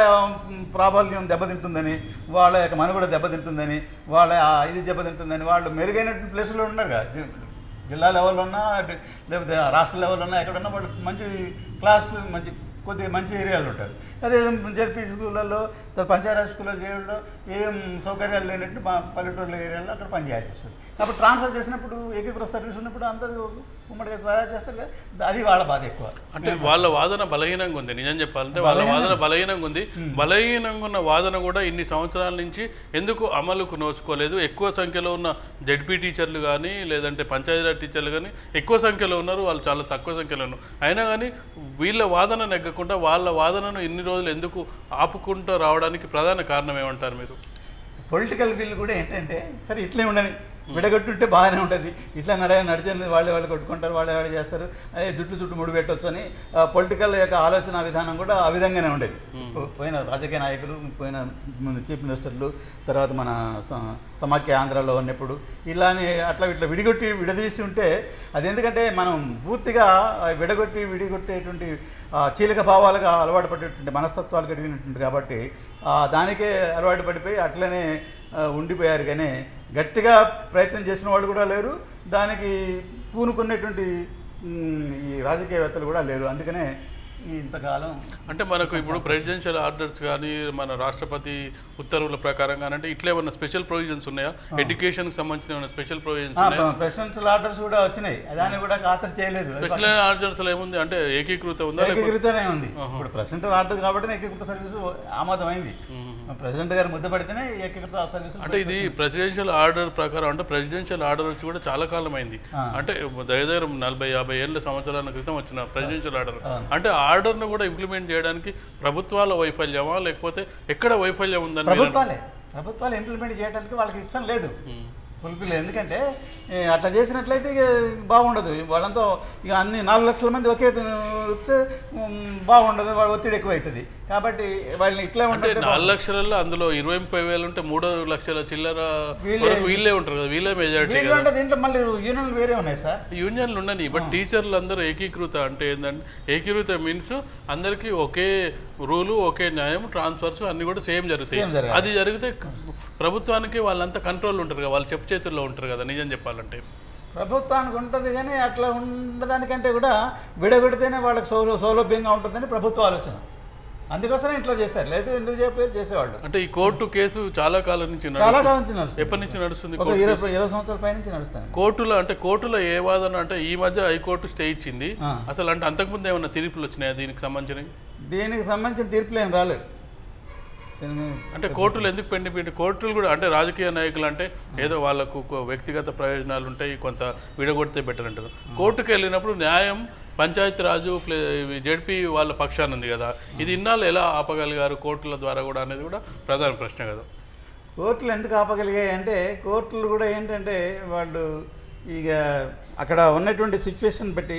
ప్రాబల్యం దెబ్బతింటుందని, వాళ్ళ యొక్క మనుగడ దెబ్బతింటుందని, వాళ్ళ ఇది దెబ్బతింటుందని వాళ్ళు మెరుగైన ప్లేసులో ఉన్నారు కదా, జిల్లా లెవెల్లో ఉన్నా లేకపోతే రాష్ట్ర లెవెల్లో ఉన్నా ఎక్కడన్నా వాళ్ళు మంచి క్లాసులు కొద్దిగా మంచి ఏరియాలు ఉంటారు. అదే జడ్పీ స్కూళ్ళల్లో పంచాయతీ స్కూల్లో చేయడంలో ఏం సౌకర్యాలు లేనట్టు పల్లెటూరుల ఏరియాలో అక్కడ పనిచేయాల్సి వస్తుంది. కాబట్టి ట్రాన్స్ఫర్ చేసినప్పుడు ఏకీకృత సర్వీస్ ఉన్నప్పుడు అందరూ ఉమ్మడిగా తయారు చేస్తారు కదా, అది వాళ్ళ బాధ ఎక్కువ. అంటే వాళ్ళ వాదన బలహీనంగా ఉంది, నిజం చెప్పాలంటే వాళ్ళ వాదన బలహీనంగా ఉంది. బలహీనంగా ఉన్న వాదన కూడా ఇన్ని సంవత్సరాల నుంచి ఎందుకు అమలుకు నోచుకోలేదు? ఎక్కువ సంఖ్యలో ఉన్న జడ్పీ టీచర్లు కానీ లేదంటే పంచాయతీరాజ్ టీచర్లు కానీ ఎక్కువ సంఖ్యలో ఉన్నారు, వాళ్ళు చాలా తక్కువ సంఖ్యలో ఉన్నారు. అయినా కానీ వీళ్ళ వాదన నెగ్గకుండా వాళ్ళ వాదనను ఇన్ని రోజులు ఎందుకు ఆపుకుంటూ రావడానికి ప్రధాన కారణం ఏమంటారు మీరు? పొలిటికల్ విల్ కూడా ఏంటంటే సరే ఇట్లే ఉండని, విడగొట్టుంటే బాగానే ఉంటుంది, ఇట్లా నడిచేది వాళ్ళు కొట్టుకుంటారు, వాళ్ళు చేస్తారు, అదే జుట్టు ముడి పెట్టవచ్చు అని పొలిటికల్ యొక్క ఆలోచన విధానం కూడా ఆ విధంగానే ఉండేది. పోయిన రాజకీయ నాయకులు, పోయిన చీఫ్ మినిస్టర్లు, తర్వాత మన సమాఖ్య ఆంధ్రాలో ఉన్నప్పుడు ఇలానే అట్లా విడదీసి ఉంటే అది ఎందుకంటే మనం పూర్తిగా విడగొట్టేటువంటి చీలిక భావాలుగా అలవాటు పడేటువంటి మనస్తత్వాలు కలిగినటువంటి కాబట్టి దానికే అలవాటు పడిపోయి అట్లనే ఉండిపోయారు. కానీ గట్టిగా ప్రయత్నం చేసిన వాళ్ళు కూడా లేరు, దానికి పూనుకున్నటువంటి ఈ రాజకీయవేత్తలు కూడా లేరు. అందుకనే ఇంతకాలం అంటే మనకు ఇప్పుడు ప్రెసిడెన్షియల్ ఆర్డర్స్ కానీ మన రాష్ట్రపతి ఉత్తర్వుల ప్రకారం కానీ అంటే ఇట్లా ఏమన్నా స్పెషల్ ప్రొవిజన్స్ ఉన్నాయా? ఎడ్యుకేషన్కి సంబంధించిన ఏమైనా స్పెషల్ ప్రొవిజన్స్ ఉన్నాయా? ప్రెసిడెన్షియల్ ఆర్డర్స్ కూడా వచ్చినాయి, దాన్ని కూడా ఖాతరు చేయలేదు. స్పెషల్ ఆర్డర్స్లో ఏముంది అంటే ఏకీకృత ఉందా? ఏకీకృతనే ఉంది. ఇప్పుడు ప్రెసిడెంట్ ఆర్డర్ కాబట్టి ఏకీకృత సర్వీసు ఆమోదమైంది. ప్రెసిడెంట్ గారు ముద్ద పడితేనే ఏకీకృత సర్వీసు. అంటే ఇది ప్రెసిడెన్షియల్ ఆర్డర్ ప్రకారం అంటే ప్రెసిడెన్షియల్ ఆర్డర్ వచ్చి కూడా చాలా కాలం అయింది, అంటే దగ్గర 40-50 ఏళ్ళ సంవత్సరాల క్రితం వచ్చిన ప్రెసిడెన్షియల్ ఆర్డర్. అంటే ఆర్డర్ను కూడా ఇంప్లిమెంట్ చేయడానికి ప్రభుత్వాల వైఫల్యమా లేకపోతే ఎక్కడ వైఫల్యం ఉందని? ప్రభుత్వాలు ఇంప్లిమెంట్ చేయడానికి వాళ్ళకి ఇష్టం లేదు ఫుల్ఫిల్. ఎందుకంటే అట్లా చేసినట్లయితే ఇక బాగుండదు. వాళ్ళంతా ఇక అన్ని 4 లక్షల మంది ఒకే వస్తే బాగుండదు, వాళ్ళ ఒత్తిడి ఎక్కువ అవుతుంది. కాబట్టి వాళ్ళని ఇట్లా ఉంటే 4 లక్షలలో అందులో 20-30,000 ఉంటే 3 లక్షల చిల్లర వీళ్ళే ఉంటారు కదా, వీళ్ళే మెజారిటీ. దీంట్లో మళ్ళీ యూనియన్లు వేరే ఉన్నాయి సార్. యూనియన్లు ఉండని, బట్ టీచర్లు అందరూ ఏకీకృత అంటే ఏంటంటే ఏకీకృత మీన్స్ అందరికీ ఒకే రూలు, ఒకే న్యాయం, ట్రాన్స్ఫర్స్ అన్ని కూడా సేమ్ జరుగుతాయి. అది జరిగితే ప్రభుత్వానికి వాళ్ళంతా కంట్రోల్ ఉంటారు కదా, వాళ్ళు చేతుల్లో ఉంటారు కదా. నిజం చెప్పాలంటే ప్రభుత్వానికి ఉంటుంది, కానీ అట్లా ఉండదానికంటే కూడా విడబెడితేనే వాళ్ళకి సౌలభ్యంగా ఉంటుందని ప్రభుత్వ ఆలోచన. అందుకోసమే ఇట్లా చేశారు, లేదు ఎందుకు చేసేవాళ్ళు. అంటే ఈ కోర్టు కేసు చాలా కాలం నుంచి నడుస్తుంది. ఎప్పటి నుంచి నడుస్తుంది? 20 సంవత్సరాల పై నుంచి నడుస్తుంది. కోర్టులో ఏ వాదన అంటే ఈ మధ్య హైకోర్టు స్టే ఇచ్చింది అసలు, అంటే అంతకుముందు ఏమన్నా తీర్పులు వచ్చినాయా దీనికి సంబంధించిన? దీనికి సంబంధించిన తీర్పులు ఏం రాలేదు. అంటే కోర్టులు ఎందుకు పెండిపోయింది? కోర్టులు కూడా అంటే రాజకీయ నాయకులు అంటే ఏదో వాళ్ళకు వ్యక్తిగత ప్రయోజనాలు ఉంటాయి, కొంత విడగొడితే బెటర్ అంటారు. కోర్టుకు వెళ్ళినప్పుడు న్యాయం పంచాయతీరాజు జెడ్పీ వాళ్ళ పక్షాన ఉంది కదా, ఇది ఇన్నాళ్ళు ఎలా ఆపగలిగారు కోర్టుల ద్వారా కూడా అనేది కూడా ప్రధాన ప్రశ్న కదా. కోర్టులు ఎందుకు ఆపగలిగాయి అంటే కోర్టులు కూడా ఏంటంటే వాళ్ళు ఇక అక్కడ ఉన్నటువంటి సిచ్యువేషన్ బట్టి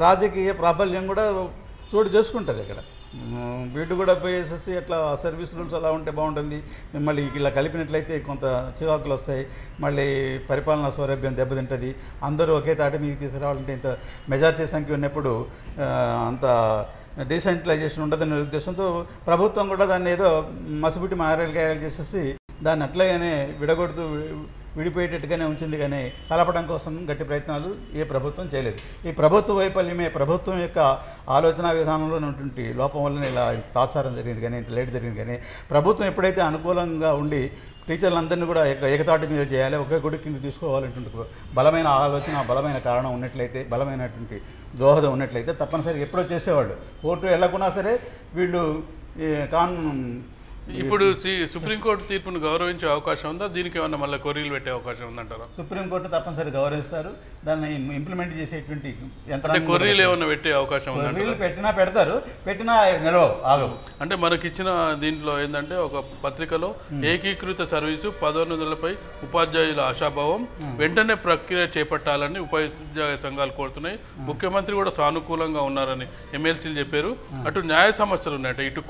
రాజకీయ ప్రాబల్యం కూడా చోటు చేసుకుంటుంది. ఇక్కడ వీటి కూడా పోయేసేసి అట్లా సర్వీస్ రూల్స్ అలా ఉంటే బాగుంటుంది, మళ్ళీ ఇలా కలిపినట్లయితే కొంత చివాకులు వస్తాయి, మళ్ళీ పరిపాలనా సౌలభ్యం దెబ్బతింటుంది, అందరూ ఒకే తాటి మీకు తీసుకురావాలంటే ఇంత మెజారిటీ సంఖ్య ఉన్నప్పుడు అంత డీసెంట్రలైజేషన్ ఉండదనే ఉద్దేశంతో ప్రభుత్వం కూడా దాన్ని ఏదో మసిబుట్టి మారేలు చేసేసి దాన్ని అట్లాగనే విడగొడుతూ విడిపోయేటట్టుగానే ఉంచింది, కానీ కలపడం కోసం గట్టి ప్రయత్నాలు ఏ ప్రభుత్వం చేయలేదు. ఈ ప్రభుత్వ వైఫల్యమే ప్రభుత్వం యొక్క ఆలోచన విధానంలో ఉన్నటువంటి లోపం వల్లనే ఇలా తాత్సారం జరిగింది, కానీ ఇంత లేట్ జరిగింది. కానీ ప్రభుత్వం ఎప్పుడైతే అనుకూలంగా ఉండి టీచర్లందరినీ కూడా ఏకతాటి మీద చేయాలి, ఒకే గుడి కింద తీసుకోవాలంటే బలమైన ఆలోచన, బలమైన కారణం ఉన్నట్లయితే, బలమైనటువంటి దోహదం ఉన్నట్లయితే తప్పనిసరిగా ఎప్పుడో చేసేవాళ్ళు. కోర్టు వెళ్ళకున్నా సరే వీళ్ళు ఇప్పుడు సుప్రీంకోర్టు తీర్పును గౌరవించే అవకాశం ఉందా? దీనికి ఏమన్నా మళ్ళీ కొర్రీలు పెట్టే అవకాశం ఉందంటారా? సుప్రీంకోర్టు తప్పనిసరి గౌరవిస్తారు, దాన్ని ఇంప్లిమెంట్ చేసేటువంటి కొర్రీలు ఏమన్నా పెట్టే అవకాశం ఉందా? కొర్రీలు పెట్టినా నిలవ ఆగవు. అంటే మనకిచ్చిన దీంట్లో ఏంటంటే ఒక పత్రికలో ఏకీకృత సర్వీసు పదోన్నతులపై ఉపాధ్యాయుల ఆశాభావం, వెంటనే ప్రక్రియ చేపట్టాలని ఉపాధ్యాయ సంఘాలు కోరుతున్నాయి. ముఖ్యమంత్రి కూడా సానుకూలంగా ఉన్నారని ఎమ్మెల్సీలు చెప్పారు. అటు న్యాయ సమస్యలు ఉన్నాయట, ఇటు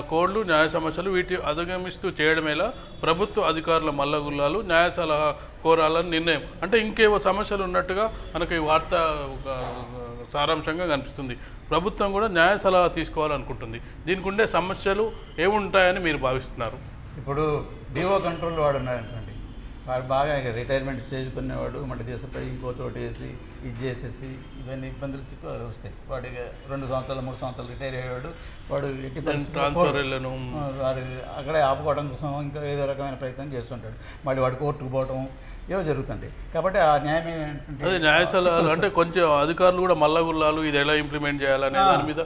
కోడ్లు న్యాయ సమస్యలు వీటి అధిగమిస్తూ చేయడమేలా ప్రభుత్వ అధికారుల మల్లగుల్లాలు న్యాయ సలహా కోరాలని నిర్ణయం. అంటే ఇంకేవో సమస్యలు ఉన్నట్టుగా మనకి ఈ వార్త సారాంశంగా కనిపిస్తుంది. ప్రభుత్వం కూడా న్యాయ సలహా తీసుకోవాలనుకుంటుంది. దీనికి ఉండే సమస్యలు ఏముంటాయని మీరు భావిస్తున్నారు? ఇప్పుడు డిఓ కంట్రోల్ వాడు ఉన్నారనుకోండి, వాడు బాగా రిటైర్మెంట్ స్టేజ్ కొనేవాడు మళ్ళీ దేశపై ఇంకో చోటు వేసి ఇది చేసేసి ఇవన్నీ ఇబ్బందులు వస్తాయి. వాడికి 2 సంవత్సరాలు 3 సంవత్సరాలు రిటైర్ అయ్యేవాడు, వాడు ఎట్టి వాడు అక్కడే ఆపుకోవడం కోసం ఇంకా ఏదో రకమైన ప్రయత్నం చేస్తుంటాడు. మళ్ళీ వాడు కోర్టుకు పోవడం ఏవో జరుగుతుంది. కాబట్టి ఆ న్యాయమే న్యాయ సలహాలు అంటే కొంచెం అధికారులు కూడా మల్లగుల్లాలు ఇది ఎలా ఇంప్లిమెంట్ చేయాలనే దాని మీద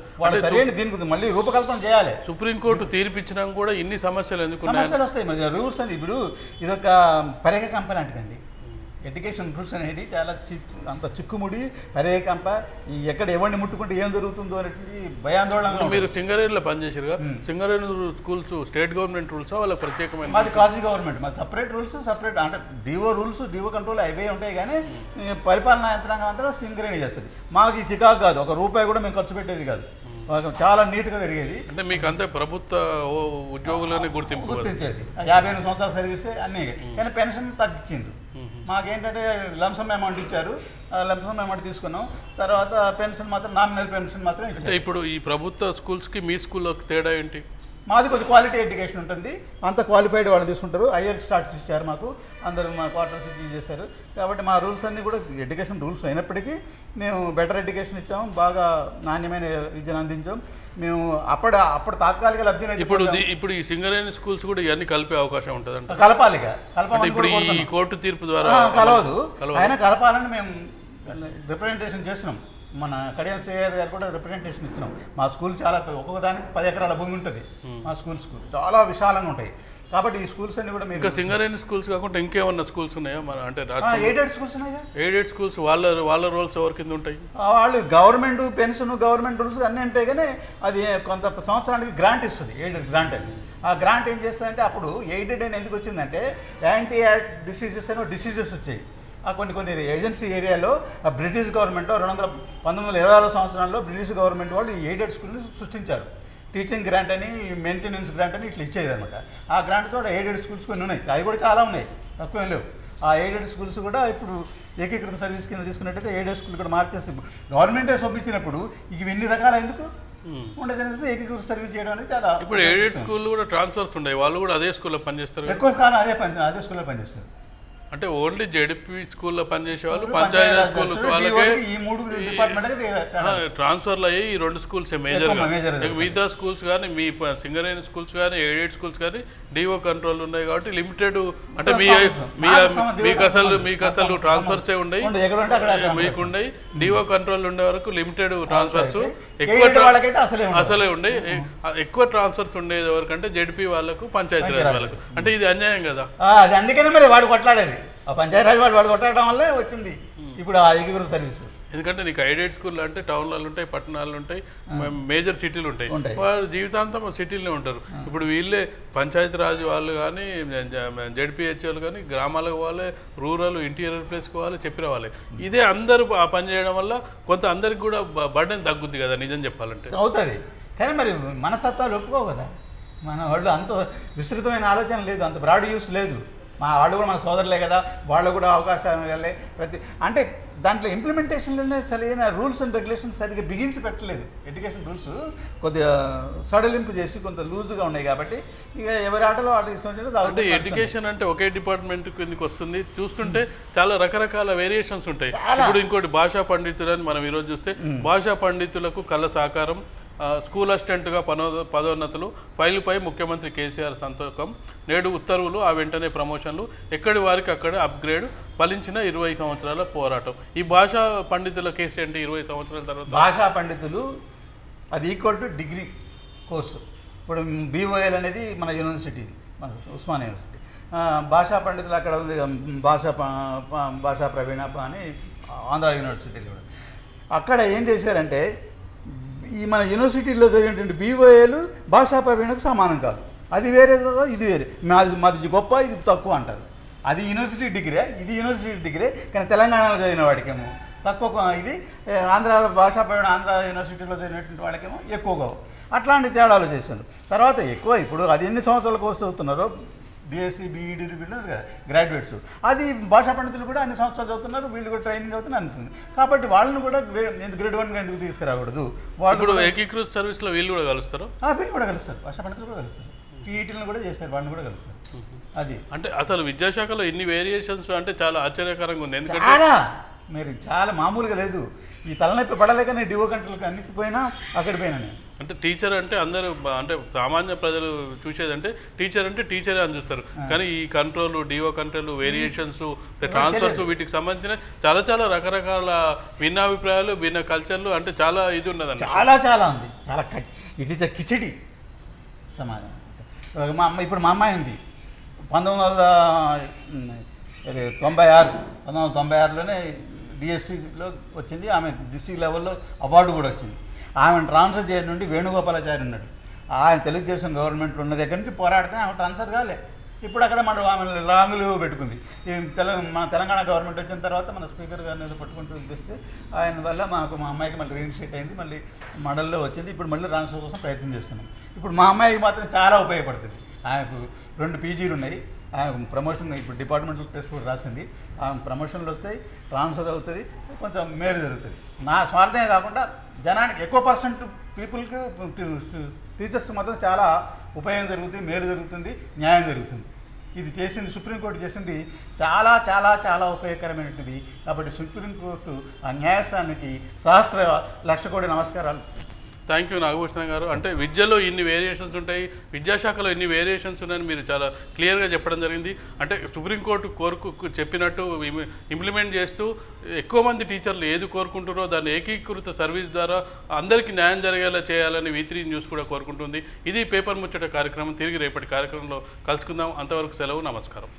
దీనికి మళ్ళీ రూపకల్పన చేయాలి. సుప్రీంకోర్టు తీర్పిచ్చినా కూడా ఇన్ని సమస్యలు ఎందుకు వస్తాయి? మరి రూల్స్ అని ఇప్పుడు ఇదొక పరేక కంప లాంటిదండి. ఎడ్యుకేషన్ రూల్స్ అనేది చాలా అంత చిక్కుముడి పరేకంప, ఎక్కడ ఎవరిని ముట్టుకుంటే ఏం జరుగుతుందో అనేటువంటి భయాందోళన. మీరు సింగరేణిలో పనిచేసారుగా, సింగరేణి స్కూల్స్ స్టేట్ గవర్నమెంట్ రూల్సా వాళ్ళకి ప్రత్యేకమైన? మాది కాజీ గవర్నమెంట్, మాది సపరేట్ రూల్స్, సపరేట్ అంటే డిఓ రూల్స్ డిఓ కంట్రోల్ అవే ఉంటాయి, కానీ పరిపాలనా యంత్రాంగం అంతా సింగరేణి చేస్తుంది. మాకు ఈ చికాకు కాదు, ₹1 కూడా మేము ఖర్చు పెట్టేది కాదు, చాలా నీట్గా జరిగేది. అంటే మీకు అంతే ప్రభుత్వ ఉద్యోగులనే గుర్తించేది. 58 సంవత్సరాల సర్వీసే అన్నీ, కానీ పెన్షన్ తగ్గించింది. మాకేంటంటే లంసమ్ అమౌంట్ ఇచ్చారు, లంసమ్ అమౌంట్ తీసుకున్నాం, తర్వాత పెన్షన్ మాత్రం నామినల్ పెన్షన్ మాత్రం ఇచ్చారు. ఇప్పుడు ఈ ప్రభుత్వ స్కూల్స్కి మీ స్కూల్కి తేడా ఏంటి? మాది కొద్ది క్వాలిటీ ఎడ్యుకేషన్ ఉంటుంది, అంత క్వాలిఫైడ్ వాళ్ళు తీసుకుంటారు. హైయర్ స్టార్ట్స్ ఇచ్చారు మాకు, అందరూ మా క్వార్టర్స్ ఇచ్చి చేస్తారు. కాబట్టి మా రూల్స్ అన్నీ కూడా ఎడ్యుకేషన్ రూల్స్ అయినప్పటికీ మేము బెటర్ ఎడ్యుకేషన్ ఇచ్చాము, బాగా నాణ్యమైన విద్యను అందించాం. మేము అప్పుడు తాత్కాలిక లబ్ధి. ఇప్పుడు ఈ సింగరేణి స్కూల్స్ కూడా ఇవన్నీ కలిపే అవకాశం ఉంటుంది? కలపాలిగా ఇప్పుడు ఈ కోర్టు తీర్పు ద్వారా కలవదు, ఆయన కలపాలని మేము రిప్రజెంటేషన్ చేస్తున్నాం. మన కడియం శ్రేయర్ గారు కూడా రిప్రజెంటేషన్ ఇచ్చినాం. మా స్కూల్ చాలా ఒక్కొక్క దానికి 10 ఎకరాల భూమి ఉంటుంది. మా స్కూల్స్ చాలా విశాలంగా ఉంటాయి. కాబట్టి ఈ స్కూల్స్ అన్ని కూడా ఇంకా సింగరేణి స్కూల్స్ కాకుండా ఇంకేమన్నా స్కూల్స్ ఉన్నాయా? మన అంటే ఎయిడెడ్ స్కూల్స్ ఉన్నాయి. ఎయిడెడ్ స్కూల్స్ వాళ్ళ రోల్స్ ఎవరి కింద ఉంటాయి? వాళ్ళు గవర్నమెంట్ పెన్షన్, గవర్నమెంట్ రూల్స్ అన్నీ ఉంటాయి, కానీ అది కొంత సంవత్సరానికి గ్రాంట్ ఇస్తుంది, ఎయిడెడ్ గ్రాంట్ అని. ఆ గ్రాంట్ ఏం చేస్తుందంటే అప్పుడు ఎయిడెడ్ అని ఎందుకు వచ్చిందంటే యాంటీ డిసీజెస్ అని డిసీజెస్ వచ్చాయి. కొన్ని ఏజెన్సీ ఏరియాలో బ్రిటిష్ గవర్నమెంట్లో 1926 సంవత్సరంలో బ్రిటిష్ గవర్నమెంట్ వాళ్ళు ఈ ఎయిడెడ్ స్కూల్ని సృష్టించారు. టీచింగ్ గ్రాంట్ అని, మెయింటెనెన్స్ గ్రాంట్ అని ఇట్లా ఇచ్చేది అనమాట. ఆ గ్రాంట్ కూడా ఎయిడెడ్ స్కూల్స్ కొన్ని ఉన్నాయి, అవి కూడా చాలా ఉన్నాయి, తక్కువ లేవు. ఆ ఎయిడెడ్ స్కూల్స్ కూడా ఇప్పుడు ఏకీకృత సర్వీస్ కింద తీసుకున్నట్టయితే ఎయిడెడ్ స్కూల్ కూడా మార్చేసి గవర్నమెంటే సొప్పించినప్పుడు ఇవి ఎన్ని రకాలు ఎందుకు ఉండేది? ఏకీకృత సర్వీస్ చేయడం అనేది చాలా. ఇప్పుడు ఎయిడెడ్ స్కూల్ కూడా ట్రాన్స్ఫర్స్ ఉన్నాయి, వాళ్ళు కూడా అదే స్కూల్లో పనిచేస్తారు, ఎక్కువ కాలం అదే స్కూల్లో పనిచేస్తారు. అంటే ఓన్లీ జెడ్పీ స్కూల్లో పనిచేసే వాళ్ళు పంచాయతీ స్కూల్ వాళ్ళకే ఈ 3 డిపార్ట్మెంట్కి ట్రాన్స్ఫర్లు అయ్యి ఈ 2 స్కూల్స్ మేజర్గా. మిగతా స్కూల్స్ కానీ మీ సింగరేణి స్కూల్స్ కానీ ఎయిడెడ్ స్కూల్స్ కానీ డిఓ కంట్రోల్ ఉన్నాయి కాబట్టి లిమిటెడ్ అంటే మీకు అసలు ట్రాన్స్ఫర్సే ఉన్నాయి, మీకు ఉన్నాయి. డిఓ కంట్రోల్ ఉండే వరకు లిమిటెడ్ ట్రాన్స్ఫర్స్, అసలే ఉండే ఎక్కువ ట్రాన్స్ఫర్స్ ఉండేది ఎవరికంటే జెడ్పీ వాళ్ళకు పంచాయతీ రాజ్ వాళ్ళకు. అంటే ఇది అన్యాయం కదా. అది అందుకనే మరి వాడు కొట్లాడేది, ఆ పంచాయతీరాజ్ వాడు కొట్టడం వల్లే వచ్చింది ఇప్పుడు ఆ ఏకీకృత సర్వీసెస్. ఎందుకంటే నీకు ఎయిడెడ్ స్కూల్ అంటే టౌన్లలో ఉంటాయి, పట్టణాలు ఉంటాయి, మేజర్ సిటీలు ఉంటాయి, వాళ్ళు జీవితాంతం సిటీలోనే ఉంటారు. ఇప్పుడు వీళ్ళే పంచాయతీ రాజ్ వాళ్ళు కానీ జెడ్పీహెచ్ వాళ్ళు కానీ గ్రామాలకు పోవాలి, రూరల్ ఇంటీరియర్ ప్లేస్కి పోవాలి, చెప్పిన వాళ్ళే. ఇదే అందరూ ఆ పని చేయడం వల్ల కొంత అందరికి కూడా బర్డెన్ తగ్గుద్ది కదా నిజం చెప్పాలంటే. అవుతుంది కానీ మరి మనస్తత్వాలు ఒప్పుకోవు కదా. మన వాళ్ళు అంత విస్తృతమైన ఆలోచన లేదు, అంత బ్రాడ్ యూస్ లేదు. వాళ్ళు కూడా మన సోదరులే కదా, వాళ్ళు కూడా అవకాశాలు ఇవ్వాలి. అంటే దాంట్లో ఇంప్లిమెంటేషన్లోనే సరైన రూల్స్ అండ్ రెగ్యులేషన్స్ సరిగ్గా బిగించి పెట్టలేదు. ఎడ్యుకేషన్ రూల్స్ కొద్దిగా సడలింపు చేసి కొంత లూజ్గా ఉన్నాయి కాబట్టి ఇక ఎవరి ఆటలో అంటే ఎడ్యుకేషన్ అంటే ఒకే డిపార్ట్మెంట్ కిందకి వస్తుంది. చూస్తుంటే చాలా రకరకాల వేరియేషన్స్ ఉంటాయి. ఇప్పుడు ఇంకోటి భాషా పండితులు అని మనం ఈరోజు చూస్తే భాషా పండితులకు కళ సహకారం, స్కూల్ అసిస్టెంట్గా పదోన్నతులు, ఫైలుపై ముఖ్యమంత్రి కేసీఆర్ సంతకం, నేడు ఉత్తర్వులు, ఆ వెంటనే ప్రమోషన్లు, ఎక్కడి వారికి అక్కడే అప్గ్రేడ్, ఫలించిన 20 సంవత్సరాల పోరాటం. ఈ భాషా పండితుల కేసు అంటే 20 సంవత్సరాల తర్వాత భాషా పండితులు అది ఈక్వల్ టు డిగ్రీ కోర్సు. ఇప్పుడు బీఓఎల్ అనేది మన యూనివర్సిటీ, మన ఉస్మానియా యూనివర్సిటీ. భాషా పండితులు అక్కడ ఉంది భాషా ప్రవీణ అని ఆంధ్ర యూనివర్సిటీలో కూడా. అక్కడ ఏం చేశారంటే ఈ మన యూనివర్సిటీలో జరిగినటువంటి బీఓఏలు భాషా ప్రవీణకు సమానం కాదు. అది వేరే కదా, ఇది వేరే. మాది గొప్ప, ఇది తక్కువ అంటారు. అది యూనివర్సిటీ డిగ్రీ, ఇది యూనివర్సిటీ డిగ్రీ. కానీ తెలంగాణలో చదివిన వాడికేమో తక్కువ, ఇది ఆంధ్ర భాషా ప్రవీణ ఆంధ్ర యూనివర్సిటీలో చదివినటువంటి వాళ్ళకేమో ఎక్కువగా. అట్లాంటి తేడాలు చేశారు. తర్వాత ఎక్కువ ఇప్పుడు అది ఎన్ని సంవత్సరాల కోర్సు చదువుతున్నారో బీఎస్సీ బీఈడీ గ్రాడ్యుయేట్స్, అది భాషా పండితులు కూడా అన్ని సంవత్సరాలు చదువుతున్నారు, వీళ్ళు కూడా ట్రైనింగ్ అవుతున్నారు అనిపిస్తుంది. కాబట్టి వాళ్ళని కూడా గ్రేడ్ 1గా ఎందుకు తీసుకురాకూడదు? వాళ్ళు ఏకీకృత సర్వీస్లో వీళ్ళు కూడా కలుస్తారు, వీళ్ళు కూడా కలుస్తారు, భాషా పండితులు కూడా కలుస్తారు, పీఈటీలను కూడా చేస్తారు, వాళ్ళని కూడా కలుస్తారు. అది అంటే అసలు విద్యాశాఖలో ఇన్ని వేరియేషన్స్ అంటే చాలా ఆశ్చర్యకరంగా ఉంది. ఎందుకంటే మీరు చాలా మామూలుగా లేదు. ఈ తలనొప్పి పడలేక నేను డివో కంట్రోల్కి అన్నిటి పోయినా అక్కడ పోయినా నేను. అంటే టీచర్ అంటే అందరూ అంటే సామాన్య ప్రజలు చూసేదంటే టీచర్ అంటే టీచరే అని చూస్తారు. కానీ ఈ కంట్రోల్, డివో కంట్రోల్, వేరియేషన్స్, ట్రాన్స్ఫర్స్, వీటికి సంబంధించిన చాలా చాలా రకరకాల భిన్నాభిప్రాయాలు, భిన్న కల్చర్లు, అంటే చాలా ఇది ఉన్నదండి. చాలా ఉంది. చాలా ఇట్ ఈస్ కిచిడి సమాజం. ఇప్పుడు మా అమ్మాయి ఉంది 1996లోనే డిఎస్సిలో వచ్చింది. ఆమె డిస్ట్రిక్ట్ లెవెల్లో అవార్డు కూడా వచ్చింది. ఆమెను ట్రాన్స్ఫర్ చేయడం నుండి వేణుగోపాలాచారి ఉన్నాడు. ఆయన తెలుగుదేశం గవర్నమెంట్లో ఉన్న దగ్గర నుంచి పోరాడితే ఆమె ట్రాన్స్ఫర్ కాలే. ఇప్పుడు అక్కడ మన ఆమె రాంగులు పెట్టుకుంది. మన తెలంగాణ గవర్నమెంట్ వచ్చిన తర్వాత మన స్పీకర్ గారిని ఏదో పట్టుకుంటూ ఉద్దేశిస్తే ఆయన వల్ల మా అమ్మాయికి మళ్ళీ రీఇన్స్టేట్ అయింది, మళ్ళీ మోడల్లో వచ్చింది. ఇప్పుడు మళ్ళీ ట్రాన్స్ఫర్ కోసం ప్రయత్నం చేస్తున్నాం. ఇప్పుడు మా అమ్మాయికి మాత్రం చాలా ఉపయోగపడుతుంది. ఆయనకు 2 పీజీలు ఉన్నాయి, ఆయన ప్రమోషన్ ఇప్పుడు డిపార్ట్మెంటల్ టెస్ట్ కూడా రాసింది. ఆయన ప్రమోషన్లు వస్తాయి, ట్రాన్స్ఫర్ అవుతుంది, కొంచెం మేలు జరుగుతుంది. నా స్వార్థమే కాకుండా జనానికి ఎక్కువ పర్సెంట్ పీపుల్కి టీచర్స్ మాత్రం చాలా ఉపయోగం జరుగుతుంది, మేలు జరుగుతుంది, న్యాయం జరుగుతుంది. ఇది చేసింది సుప్రీంకోర్టు చేసింది చాలా చాలా చాలా ఉపయోగకరమైనది. కాబట్టి సుప్రీంకోర్టు ఆ న్యాయస్థానానికి లక్ష కోటి నమస్కారాలు. థ్యాంక్ యూ నాగభూషణం గారు. అంటే విద్యలో ఇన్ని వేరియేషన్స్ ఉంటాయి, విద్యాశాఖలో ఇన్ని వేరియేషన్స్ ఉన్నాయని మీరు చాలా క్లియర్గా చెప్పడం జరిగింది. అంటే సుప్రీంకోర్టు చెప్పినట్టు ఇంప్లిమెంట్ చేస్తూ ఎక్కువ మంది టీచర్లు ఏది కోరుకుంటారో దాన్ని ఏకీకృత సర్వీస్ ద్వారా అందరికీ న్యాయం జరిగేలా చేయాలని V3 న్యూస్ కూడా కోరుకుంటుంది. ఇది పేపర్ ముచ్చట కార్యక్రమం. తిరిగి రేపటి కార్యక్రమంలో కలుసుకుందాం. అంతవరకు సెలవు, నమస్కారం.